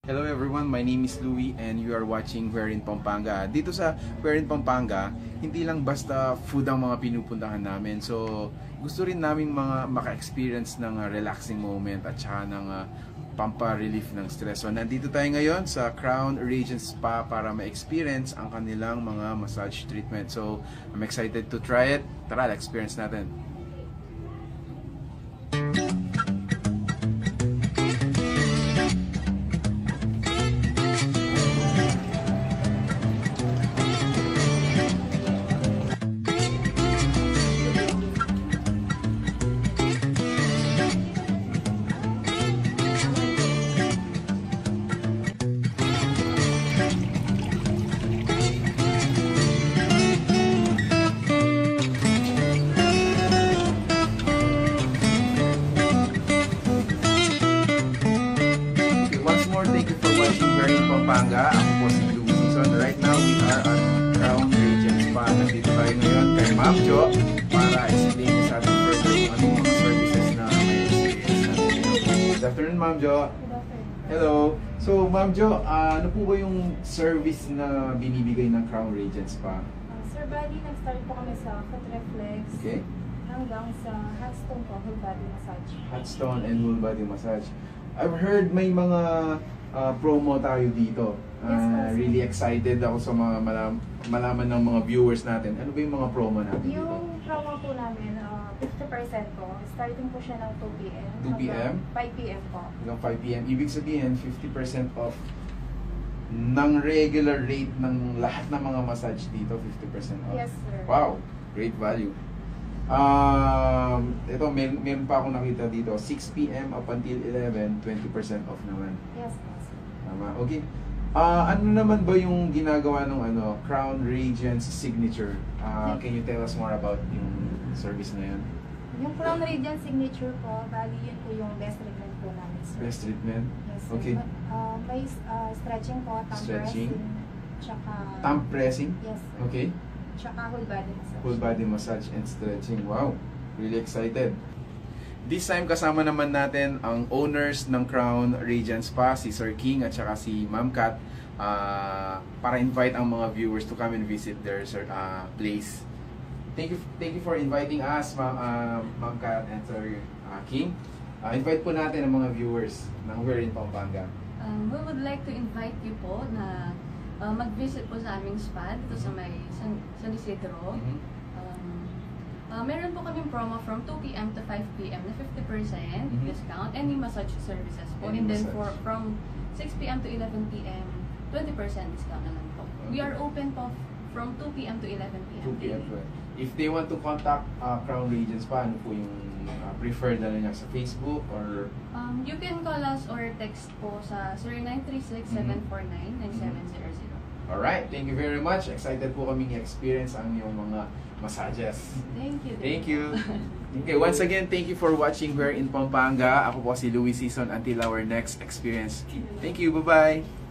Hello everyone, my name is Louie and you are watching Where in Pampanga. Dito sa Where in Pampanga, hindi lang basta food ang mga pinupuntahan namin. So, gusto rin namin mga maka-experience ng relaxing moment at saka ng pampa-relief ng stress. So, nandito tayo ngayon sa Crown Radiance Spa para ma-experience ang kanilang mga massage treatment. So, I'm excited to try it. Tara, experience natin. Thank you for watching Where in Pampanga. Ako po si Isidro. Right now, we are at Crown Radiance Spa. Nandito tayo ngayon kay Ma'am Jo para explain sa ating further kung anong mga services na may experience natin. Good afternoon, Ma'am Jo. Good afternoon. Hello. So, Ma'am Jo, ano po ba yung service na binibigay ng Crown Radiance Spa? Sir Buddy, nag-start po kami sa foot reflex hanggang sa hot stone po, whole body massage. Hot stone and whole body massage. I've heard may mga promo tayo dito. Yes, really excited ako sa mga malaman ng mga viewers natin. Ano ba yung mga promo natin dito? Yung promo po namin, 50% po. Starting po siya ng 2 p.m. 2 p.m.? 5 p.m. po. Hanggang 5 p.m. Ibig sabihin, 50% off ng regular rate ng lahat ng mga massage dito, 50% off. Yes, sir. Wow! Great value. Ito, meron pa akong nakita dito, 6 p.m. up until 11, 20% off naman. Yes, sir. Tama. Okay. Ano naman ba yung ginagawa ng Crown Radiance Signature? Can you tell us more about yung service na yan? Yung Crown Radiance Signature po, bali yun po yung best treatment po namin, sir. Best treatment? Yes, sir. Okay. May stretching po, thumb Stretching. pressing, tsaka... Thumb pressing? Yes, sir. Okay. Tsaka whole body massage. Full body massage and stretching. Wow, really excited. This time kasama naman natin ang owners ng Crown Radiance Spa, si Sir King at saka si Ma'am Kat, para invite ang mga viewers to come and visit their place. Thank you for inviting us, Ma'am Kat and Sir King. Invite po natin ang mga viewers ng Where in Pampanga. We would like to invite you po na mag-visit po sa aming spa dito sa may San Isidro. Meron po kaming promo from 2 p.m. to 5 p.m. na 50% discount, any massage services po. Any And then massage. from 6 p.m. to 11 p.m., 20% discount naman po. We are open po from 2 p.m. to 11 p.m. 2 p.m. If they want to contact Crown Radiance Spa, ano po yung preferred na niya sa Facebook or... You can call us or text po sa 0936-749-9700. Alright, thank you very much. Excited po kaming i-experience ang iyong mga massages. Thank you. Thank you. Okay, once again, thank you for watching Where in Pampanga. Ako po si Louie Season until our next experience. Thank you, bye-bye.